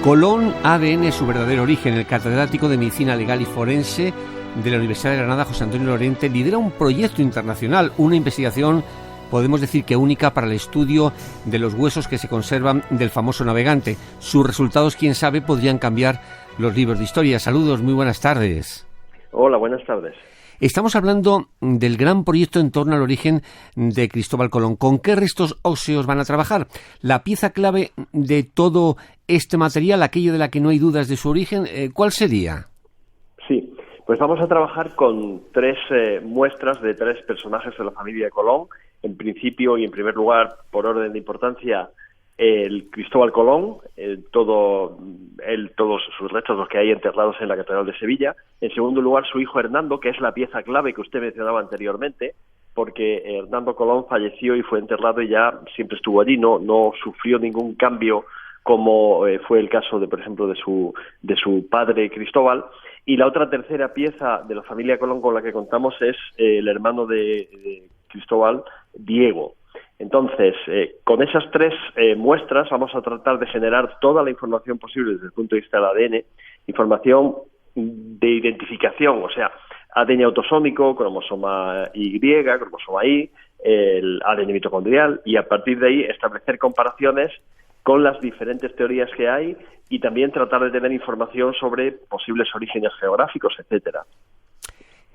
Colón, ADN, su verdadero origen. El catedrático de Medicina Legal y Forense de la Universidad de Granada, José Antonio Lorente, lidera un proyecto internacional, una investigación, podemos decir que única, para el estudio de los huesos que se conservan del famoso navegante. Sus resultados, quién sabe, podrían cambiar los libros de historia. Saludos, muy buenas tardes. Hola, buenas tardes. Estamos hablando del gran proyecto en torno al origen de Cristóbal Colón. ¿Con qué restos óseos van a trabajar? La pieza clave de todo este material, aquello de la que no hay dudas de su origen, ¿cuál sería? Sí, pues vamos a trabajar con tres muestras de tres personajes de la familia de Colón. En principio y en primer lugar, por orden de importancia, el Cristóbal Colón, todos sus restos, los que hay enterrados en la Catedral de Sevilla. En segundo lugar, su hijo Hernando, que es la pieza clave que usted mencionaba anteriormente, porque Hernando Colón falleció y fue enterrado y ya siempre estuvo allí, no sufrió ningún cambio como fue el caso de, por ejemplo, de su padre Cristóbal. Y la otra tercera pieza de la familia Colón con la que contamos es el hermano de Cristóbal, Diego. Entonces, con esas tres muestras vamos a tratar de generar toda la información posible desde el punto de vista del ADN, información de identificación, o sea, ADN autosómico, cromosoma Y, cromosoma Y, el ADN mitocondrial, y a partir de ahí establecer comparaciones con las diferentes teorías que hay y también tratar de tener información sobre posibles orígenes geográficos, etcétera.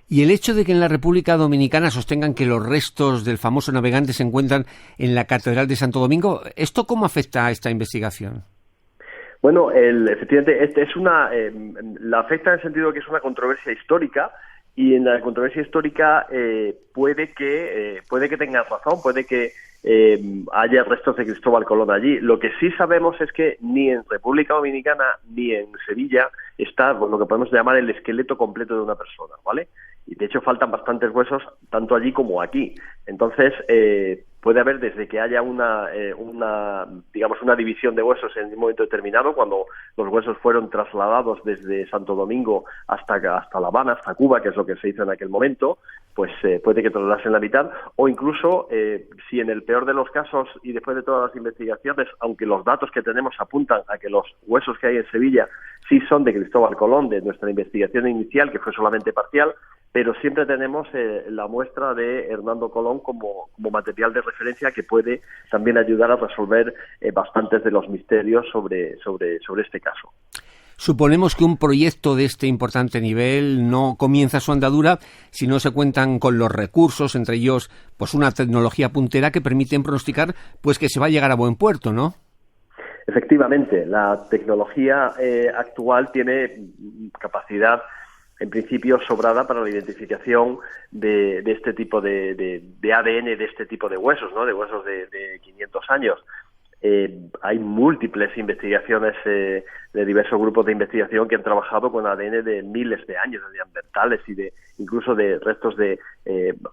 Y el hecho de que en la República Dominicana sostengan que los restos del famoso navegante se encuentran en la Catedral de Santo Domingo, ¿esto cómo afecta a esta investigación? Bueno, efectivamente, la afecta en el sentido de que es una controversia histórica, y en la controversia histórica puede que tengas razón, puede que haya restos de Cristóbal Colón allí. Lo que sí sabemos es que ni en República Dominicana ni en Sevilla está lo que podemos llamar el esqueleto completo de una persona, ¿vale? Y de hecho faltan bastantes huesos tanto allí como aquí. Entonces puede haber, desde que haya una división de huesos en un momento determinado, cuando los huesos fueron trasladados desde Santo Domingo hasta La Habana, hasta Cuba, que es lo que se hizo en aquel momento, pues puede que traslasen la mitad, o incluso si en el peor de los casos y después de todas las investigaciones, aunque los datos que tenemos apuntan a que los huesos que hay en Sevilla sí son de Cristóbal Colón, de nuestra investigación inicial, que fue solamente parcial, pero siempre tenemos la muestra de Hernando Colón como material de referencia que puede también ayudar a resolver bastantes de los misterios sobre este caso. Suponemos que un proyecto de este importante nivel no comienza su andadura si no se cuentan con los recursos, entre ellos pues una tecnología puntera que permiten pronosticar pues que se va a llegar a buen puerto, ¿no? Efectivamente, la tecnología actual tiene capacidad, en principio, sobrada para la identificación de este tipo de ADN, de este tipo de huesos, ¿no? De huesos de 500 años. Hay múltiples investigaciones de diversos grupos de investigación que han trabajado con ADN de miles de años, de neandertales y incluso de restos de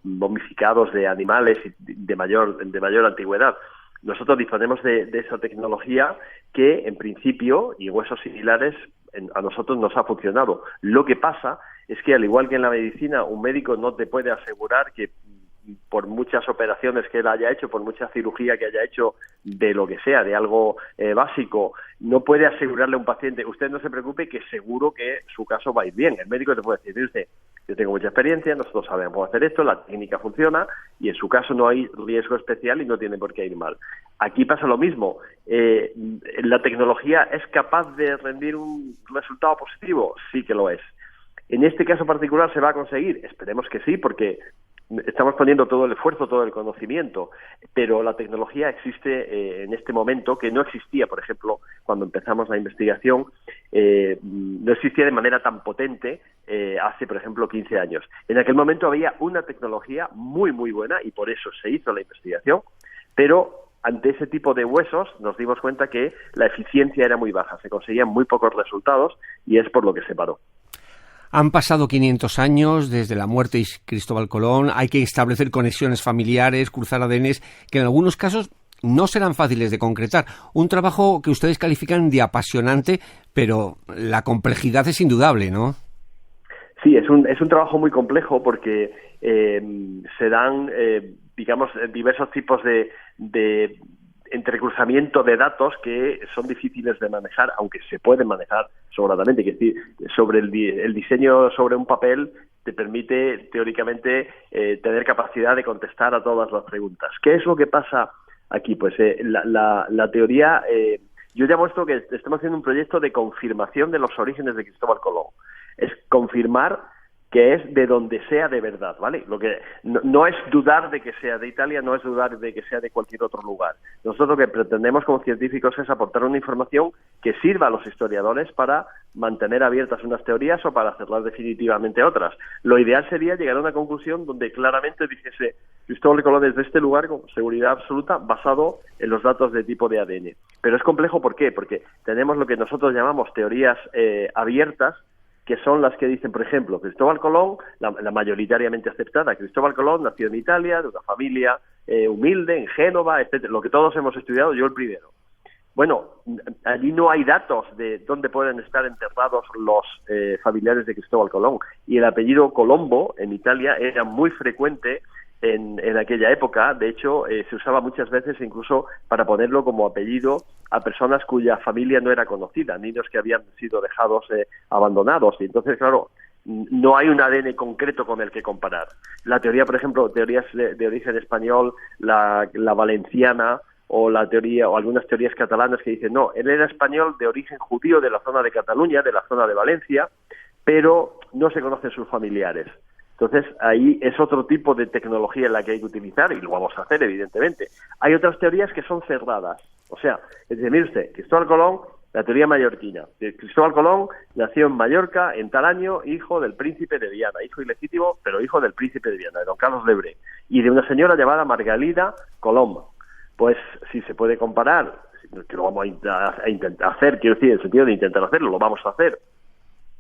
momificados de animales de mayor antigüedad. Nosotros disponemos de esa tecnología que, en principio, y huesos similares, a nosotros nos ha funcionado. Lo que pasa es que, al igual que en la medicina, un médico no te puede asegurar que por muchas operaciones que él haya hecho, por mucha cirugía que haya hecho de lo que sea, de algo básico, no puede asegurarle a un paciente, usted no se preocupe que seguro que su caso va a ir bien. El médico te puede decir, mire usted, yo tengo mucha experiencia, nosotros sabemos hacer esto, la técnica funciona y en su caso no hay riesgo especial y no tiene por qué ir mal. Aquí pasa lo mismo. ¿La tecnología es capaz de rendir un resultado positivo? Sí que lo es. En este caso particular, ¿se va a conseguir? Esperemos que sí, porque estamos poniendo todo el esfuerzo, todo el conocimiento, pero la tecnología existe en este momento que no existía, por ejemplo, cuando empezamos la investigación, no existía de manera tan potente hace, por ejemplo, 15 años. En aquel momento había una tecnología muy, muy buena y por eso se hizo la investigación, pero ante ese tipo de huesos nos dimos cuenta que la eficiencia era muy baja, se conseguían muy pocos resultados y es por lo que se paró. Han pasado 500 años desde la muerte de Cristóbal Colón, hay que establecer conexiones familiares, cruzar ADNs, que en algunos casos no serán fáciles de concretar. Un trabajo que ustedes califican de apasionante, pero la complejidad es indudable, ¿no? Sí, es un trabajo muy complejo porque se dan, diversos tipos de entrecruzamiento de datos que son difíciles de manejar, aunque se pueden manejar sobradamente. Es decir, sobre el diseño sobre un papel te permite teóricamente tener capacidad de contestar a todas las preguntas. ¿Qué es lo que pasa aquí? Pues la teoría, yo llamo esto que estamos haciendo un proyecto de confirmación de los orígenes de Cristóbal Colón. Es confirmar que es de donde sea de verdad, ¿vale? Lo que no es dudar de que sea de Italia, no es dudar de que sea de cualquier otro lugar. Nosotros lo que pretendemos como científicos es aportar una información que sirva a los historiadores para mantener abiertas unas teorías o para cerrar definitivamente otras. Lo ideal sería llegar a una conclusión donde claramente dijese Cristóbal Colón es de este lugar con seguridad absoluta basado en los datos de tipo de ADN. Pero es complejo, ¿por qué? Porque tenemos lo que nosotros llamamos teorías abiertas, que son las que dicen, por ejemplo, Cristóbal Colón, la mayoritariamente aceptada, Cristóbal Colón nació en Italia, de una familia humilde, en Génova, etcétera, lo que todos hemos estudiado, yo el primero. Bueno, allí no hay datos de dónde pueden estar enterrados los familiares de Cristóbal Colón, y el apellido Colombo en Italia era muy frecuente en aquella época. De hecho, se usaba muchas veces incluso para ponerlo como apellido a personas cuya familia no era conocida, niños que habían sido dejados abandonados. Y entonces, claro, no hay un ADN concreto con el que comparar. La teoría, por ejemplo, teorías de origen español, la valenciana, o la teoría o algunas teorías catalanas que dicen, no, él era español de origen judío de la zona de Cataluña, de la zona de Valencia, pero no se conocen sus familiares. Entonces, ahí es otro tipo de tecnología en la que hay que utilizar, y lo vamos a hacer, evidentemente. Hay otras teorías que son cerradas. O sea, es decir, mire usted, Cristóbal Colón, la teoría mallorquina. Cristóbal Colón nació en Mallorca en tal año, hijo del príncipe de Viana, hijo ilegítimo, pero hijo del príncipe de Viana, de don Carlos Lebré, y de una señora llamada Margalida Colom. Pues si se puede comparar, que lo vamos a intentar hacer, quiero decir, en el sentido de intentar hacerlo, lo vamos a hacer.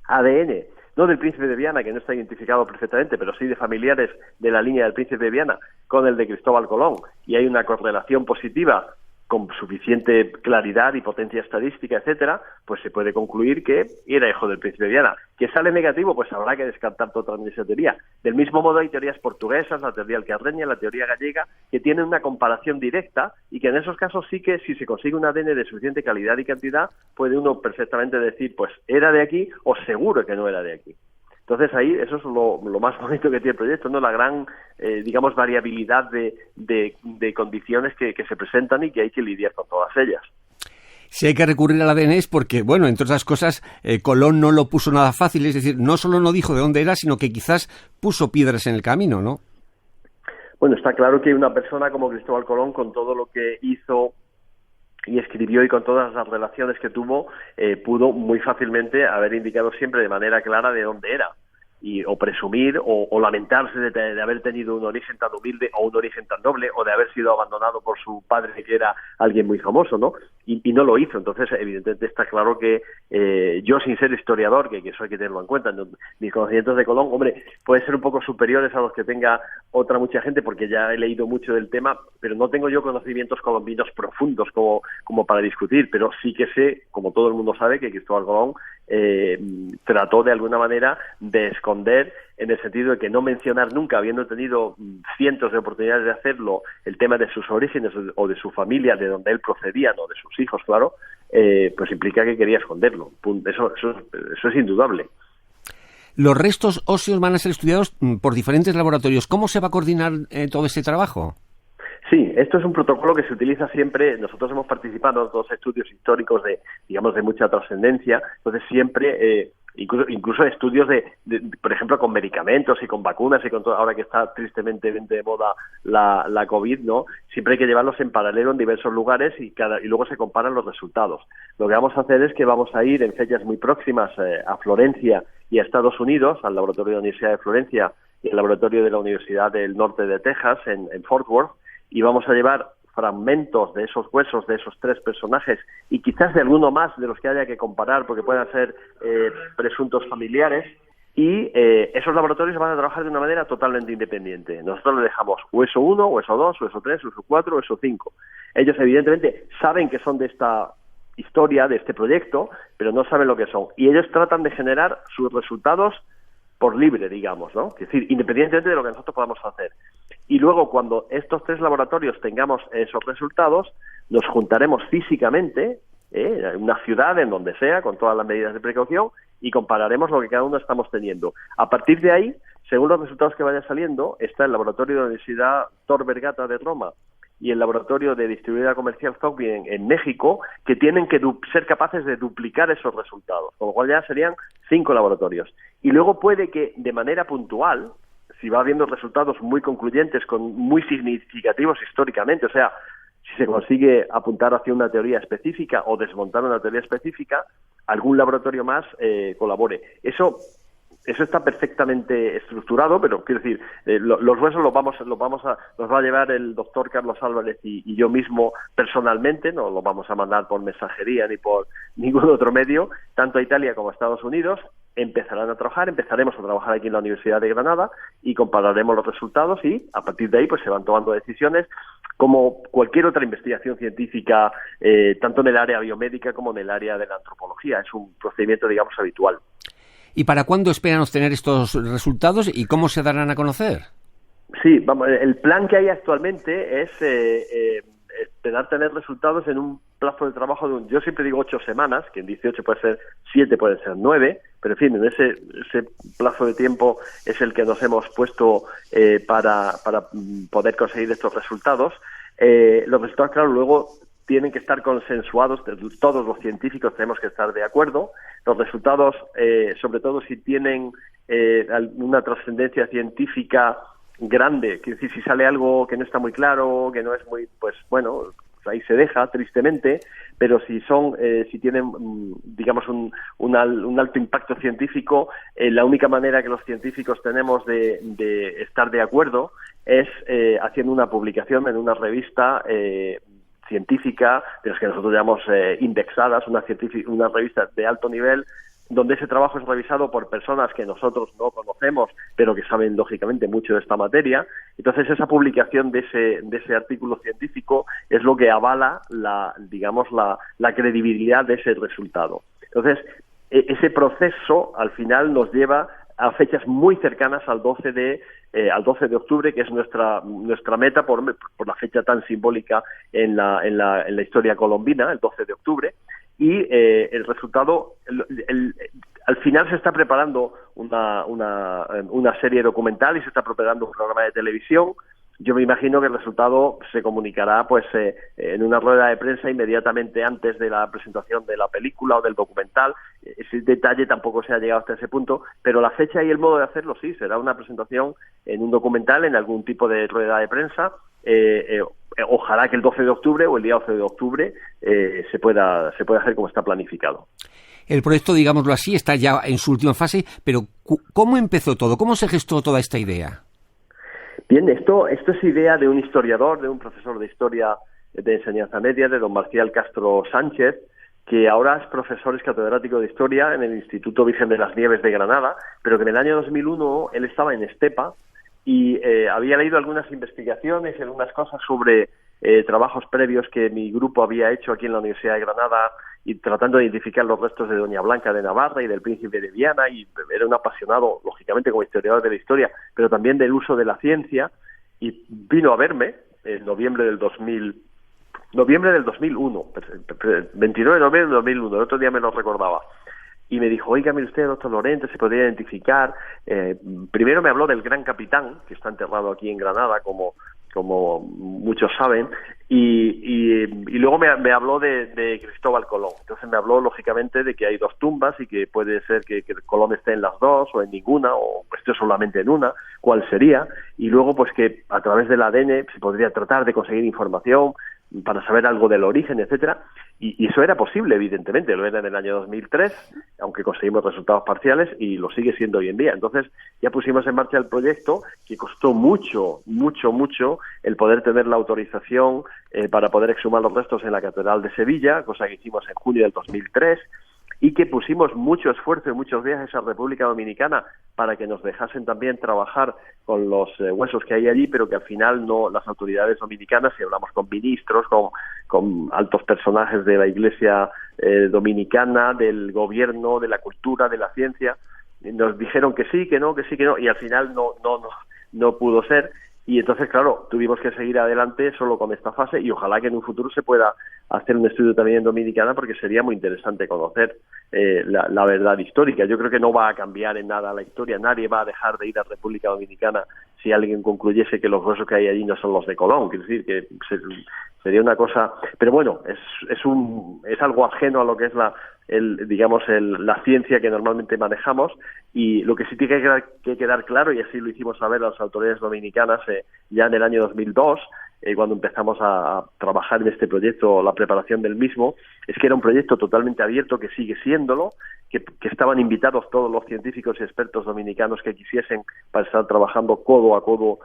ADN, no del príncipe de Viana, que no está identificado perfectamente, pero sí de familiares de la línea del príncipe de Viana, con el de Cristóbal Colón, y hay una correlación positiva con suficiente claridad y potencia estadística, etcétera, pues se puede concluir que era hijo del príncipe de Viana. ¿Que sale negativo? Pues habrá que descartar totalmente esa teoría. Del mismo modo hay teorías portuguesas, la teoría alcarreña, la teoría gallega, que tienen una comparación directa y que en esos casos sí que, si se consigue un ADN de suficiente calidad y cantidad, puede uno perfectamente decir, pues era de aquí o seguro que no era de aquí. Entonces ahí eso es lo más bonito que tiene el proyecto, ¿no? La gran, digamos, variabilidad de condiciones que se presentan y que hay que lidiar con todas ellas. Si hay que recurrir al ADN es porque, bueno, entre otras cosas, Colón no lo puso nada fácil, es decir, no solo no dijo de dónde era, sino que quizás puso piedras en el camino, ¿no? Bueno, está claro que una persona como Cristóbal Colón, con todo lo que hizo y escribió y con todas las relaciones que tuvo, pudo muy fácilmente haber indicado siempre de manera clara de dónde era, o presumir o lamentarse de haber tenido un origen tan humilde o un origen tan noble, o de haber sido abandonado por su padre, que era alguien muy famoso, ¿no? Y no lo hizo. Entonces, evidentemente está claro que yo, sin ser historiador, que eso hay que tenerlo en cuenta, mis conocimientos de Colón, hombre, pueden ser un poco superiores a los que tenga otra mucha gente, porque ya he leído mucho del tema, pero no tengo yo conocimientos colombinos profundos como para discutir, pero sí que sé, como todo el mundo sabe, que Cristóbal Colón trató de alguna manera de esconder, en el sentido de que no mencionar nunca, habiendo tenido cientos de oportunidades de hacerlo, el tema de sus orígenes o de su familia, de donde él procedía, no de sus hijos, claro, pues implica que quería esconderlo. Eso es indudable. Los restos óseos van a ser estudiados por diferentes laboratorios. ¿Cómo se va a coordinar todo este trabajo? Sí, esto es un protocolo que se utiliza siempre. Nosotros hemos participado en todos estudios históricos de mucha trascendencia. Entonces siempre, incluso estudios por ejemplo, con medicamentos y con vacunas y con todo, ahora que está tristemente de moda la COVID, ¿no? Siempre hay que llevarlos en paralelo en diversos lugares y luego se comparan los resultados. Lo que vamos a hacer es que vamos a ir en fechas muy próximas a Florencia y a Estados Unidos, al laboratorio de la Universidad de Florencia y al laboratorio de la Universidad del Norte de Texas, en Fort Worth, y vamos a llevar fragmentos de esos huesos, de esos tres personajes, y quizás de alguno más de los que haya que comparar, porque puedan ser presuntos familiares, y esos laboratorios van a trabajar de una manera totalmente independiente. Nosotros le dejamos hueso 1, hueso 2, hueso 3, hueso 4, hueso 5. Ellos evidentemente saben que son de esta historia, de este proyecto, pero no saben lo que son. Y ellos tratan de generar sus resultados por libre, digamos, ¿no? Es decir, independientemente de lo que nosotros podamos hacer. y luego cuando estos 3 laboratorios tengamos esos resultados, nos juntaremos físicamente en una ciudad, en donde sea, con todas las medidas de precaución, y compararemos lo que cada uno estamos teniendo. A partir de ahí, según los resultados que vayan saliendo, está el laboratorio de la Universidad Tor Vergata de Roma y el laboratorio de distribuidora comercial Zogby en México, que tienen que ser capaces de duplicar esos resultados, con lo cual ya serían 5 laboratorios. Y luego puede que de manera puntual, si va habiendo resultados muy concluyentes, muy significativos históricamente, o sea, si se consigue apuntar hacia una teoría específica o desmontar una teoría específica, algún laboratorio más colabore. Eso está perfectamente estructurado, pero quiero decir, los huesos nos va a llevar el doctor Carlos Álvarez y yo mismo personalmente, no los vamos a mandar por mensajería ni por ningún otro medio, tanto a Italia como a Estados Unidos. Empezaremos a trabajar aquí en la Universidad de Granada y compararemos los resultados y a partir de ahí pues se van tomando decisiones como cualquier otra investigación científica, tanto en el área biomédica como en el área de la antropología. Es un procedimiento, digamos, habitual. ¿Y para cuándo esperan obtener estos resultados y cómo se darán a conocer? Sí, vamos, el plan que hay actualmente es esperar tener resultados en un plazo de trabajo yo siempre digo 8 semanas, que en 18 puede ser 7, puede ser 9, pero en fin, en ese plazo de tiempo es el que nos hemos puesto para poder conseguir estos resultados. Los resultados, claro, luego tienen que estar consensuados, todos los científicos tenemos que estar de acuerdo. Los resultados, sobre todo si tienen una trascendencia científica grande, es decir, si sale algo que no está muy claro, que no es muy, pues bueno, ahí se deja, tristemente, pero si tienen, digamos, un alto impacto científico, la única manera que los científicos tenemos de estar de acuerdo es haciendo una publicación en una revista científica, de las que nosotros llamamos indexadas, una revista de alto nivel, donde ese trabajo es revisado por personas que nosotros no conocemos, pero que saben lógicamente mucho de esta materia. Entonces esa publicación de ese artículo científico es lo que avala la credibilidad de ese resultado. Entonces ese proceso al final nos lleva a fechas muy cercanas al 12 de octubre, que es nuestra meta por la fecha tan simbólica en la historia colombina, el 12 de octubre. Y el resultado, al final se está preparando una serie documental y se está preparando un programa de televisión. Yo me imagino que el resultado se comunicará pues en una rueda de prensa inmediatamente antes de la presentación de la película o del documental. Ese detalle tampoco se ha llegado hasta ese punto, pero la fecha y el modo de hacerlo sí, será una presentación en un documental, en algún tipo de rueda de prensa. Ojalá que el 12 de octubre o el día 12 de octubre se pueda hacer como está planificado. El proyecto, digámoslo así, está ya en su última fase, pero ¿cómo empezó todo? ¿Cómo se gestó toda esta idea? Bien, esto es idea de un historiador, de un profesor de historia de enseñanza media, de don Marcial Castro Sánchez, que ahora es profesor, es catedrático de historia en el Instituto Virgen de las Nieves de Granada, pero que en el año 2001 él estaba en Estepa y había leído algunas investigaciones y algunas cosas sobre trabajos previos que mi grupo había hecho aquí en la Universidad de Granada y tratando de identificar los restos de Doña Blanca de Navarra y del Príncipe de Viana, y era un apasionado, lógicamente, como historiador de la historia, pero también del uso de la ciencia, y vino a verme en noviembre del 2001, 29 de noviembre del 2001, el otro día me lo recordaba. Y me dijo, oiga, mire usted, doctor Lorente, ¿se podría identificar? Primero me habló del Gran Capitán, que está enterrado aquí en Granada, como muchos saben, y luego me habló de Cristóbal Colón. Entonces me habló, lógicamente, de que hay 2 tumbas y que puede ser que Colón esté en las 2 o en ninguna, o esté solamente en una, cuál sería. Y luego, pues que a través del ADN se podría tratar de conseguir información para saber algo del origen, etcétera, y eso era posible, evidentemente, lo era en el año 2003, aunque conseguimos resultados parciales, y lo sigue siendo hoy en día. Entonces ya pusimos en marcha el proyecto, que costó mucho el poder tener la autorización para poder exhumar los restos en la Catedral de Sevilla, cosa que hicimos en junio del 2003, y que pusimos mucho esfuerzo y muchos viajes a República Dominicana para que nos dejasen también trabajar con los huesos que hay allí, pero que al final no, las autoridades dominicanas, si hablamos con ministros, con altos personajes de la Iglesia dominicana, del gobierno, de la cultura, de la ciencia, nos dijeron que sí, que no, y al final no pudo ser. Y entonces, claro, tuvimos que seguir adelante solo con esta fase y ojalá que en un futuro se pueda hacer un estudio también en Dominicana, porque sería muy interesante conocer la verdad histórica. Yo creo que no va a cambiar en nada la historia, nadie va a dejar de ir a República Dominicana si alguien concluyese que los huesos que hay allí no son los de Colón. Quiero decir que sería una cosa... Pero bueno, es algo ajeno a lo que es la ciencia que normalmente manejamos, y lo que sí tiene que quedar claro, y así lo hicimos saber a las autoridades dominicanas ya en el año 2002, cuando empezamos a trabajar en este proyecto, la preparación del mismo, es que era un proyecto totalmente abierto, que sigue siéndolo, que estaban invitados todos los científicos y expertos dominicanos que quisiesen para estar trabajando codo a codo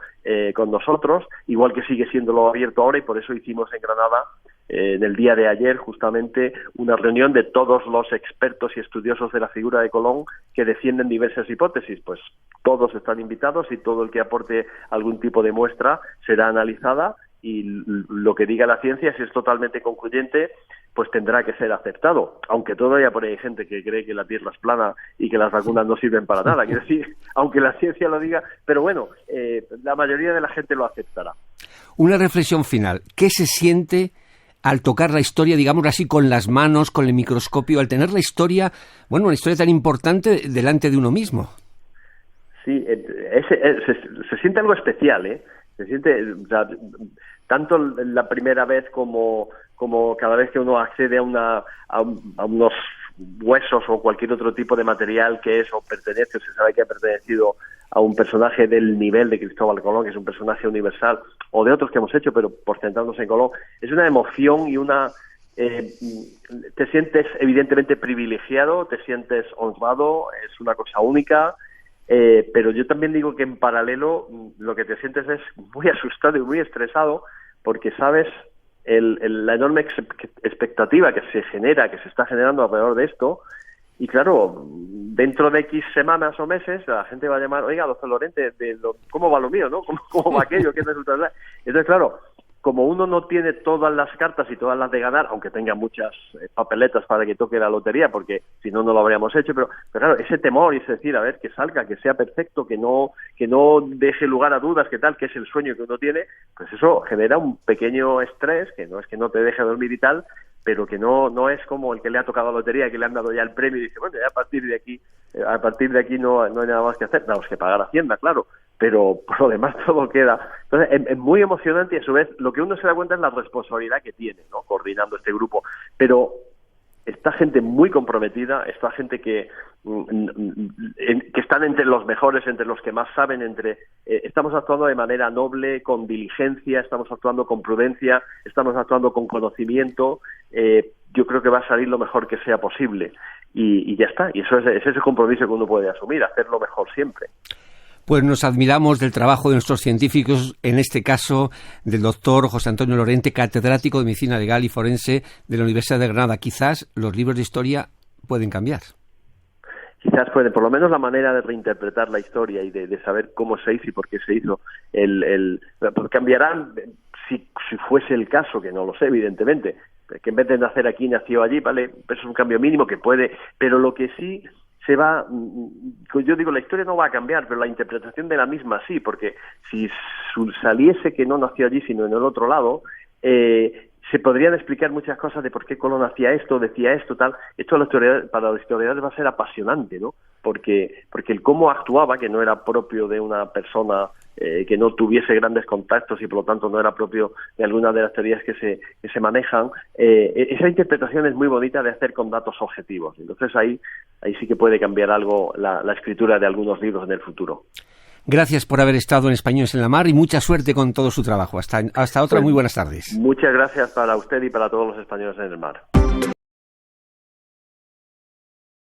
con nosotros, igual que sigue siéndolo abierto ahora, y por eso hicimos en Granada en el día de ayer justamente una reunión de todos los expertos y estudiosos de la figura de Colón que defienden diversas hipótesis. Pues todos están invitados y todo el que aporte algún tipo de muestra será analizada, y lo que diga la ciencia, si es totalmente concluyente, pues tendrá que ser aceptado, aunque todavía por ahí hay gente que cree que la Tierra es plana y que las vacunas no sirven para nada. Quiero decir, aunque la ciencia lo diga, pero bueno, la mayoría de la gente lo aceptará. Una reflexión final. ¿Qué se siente al tocar la historia, digamos así, con las manos, con el microscopio, al tener la historia, bueno, una historia tan importante delante de uno mismo? Sí, se siente algo especial, ¿eh? Se siente, o sea, tanto la primera vez como cada vez que uno accede a unos huesos o cualquier otro tipo de material que es o pertenece o se sabe que ha pertenecido a un personaje del nivel de Cristóbal Colón, que es un personaje universal, o de otros que hemos hecho, pero por centrarnos en Colón, es una emoción y te sientes evidentemente privilegiado, te sientes honrado, es una cosa única. Pero yo también digo que en paralelo lo que te sientes es muy asustado y muy estresado, porque sabes la enorme expectativa que se está generando alrededor de esto, y claro, dentro de X semanas o meses la gente va a llamar: oiga, doctor Lorente, ¿cómo va lo mío, no? ¿Cómo va aquello? ¿Qué resulta? Entonces, claro, como uno no tiene todas las cartas y todas las de ganar, aunque tenga muchas papeletas para que toque la lotería, porque si no, no lo habríamos hecho, pero claro, ese temor, y es decir, a ver, que salga, que sea perfecto, que no deje lugar a dudas, que es el sueño que uno tiene, pues eso genera un pequeño estrés, que no es que no te deje dormir y tal, pero que no es como el que le ha tocado la lotería, que le han dado ya el premio y dice, bueno, ya a partir de aquí no hay nada más que hacer, tenemos que pagar Hacienda, claro, pero por lo demás todo queda. Entonces es muy emocionante, y a su vez lo que uno se da cuenta es la responsabilidad que tiene, ¿no?, coordinando este grupo, pero esta gente muy comprometida, esta gente que están entre los mejores, entre los que más saben, estamos actuando de manera noble, con diligencia, estamos actuando con prudencia, estamos actuando con conocimiento. Yo creo que va a salir lo mejor que sea posible, y ya está, y eso es ese compromiso que uno puede asumir, hacerlo mejor siempre. Pues nos admiramos del trabajo de nuestros científicos, en este caso del doctor José Antonio Lorente, catedrático de Medicina Legal y Forense de la Universidad de Granada. Quizás los libros de historia pueden cambiar. Quizás pueden, por lo menos la manera de reinterpretar la historia y de saber cómo se hizo y por qué se hizo. Pues cambiarán si fuese el caso, que no lo sé, evidentemente, que en vez de nacer aquí, nació allí, ¿vale? Eso es un cambio mínimo que puede, pero lo que sí yo digo, la historia no va a cambiar, pero la interpretación de la misma sí, porque si saliese que no nació allí sino en el otro lado, se podrían explicar muchas cosas de por qué Colón hacía esto, decía esto, tal. Esto para los historiadores va a ser apasionante, ¿no? Porque el cómo actuaba, que no era propio de una persona que no tuviese grandes contactos y por lo tanto no era propio de algunas de las teorías que se manejan, esa interpretación es muy bonita de hacer con datos objetivos. Entonces ahí sí que puede cambiar algo la escritura de algunos libros en el futuro. Gracias por haber estado en Españoles en la Mar y mucha suerte con todo su trabajo. Hasta otra, muy buenas tardes. Muchas gracias para usted y para todos los españoles en el mar.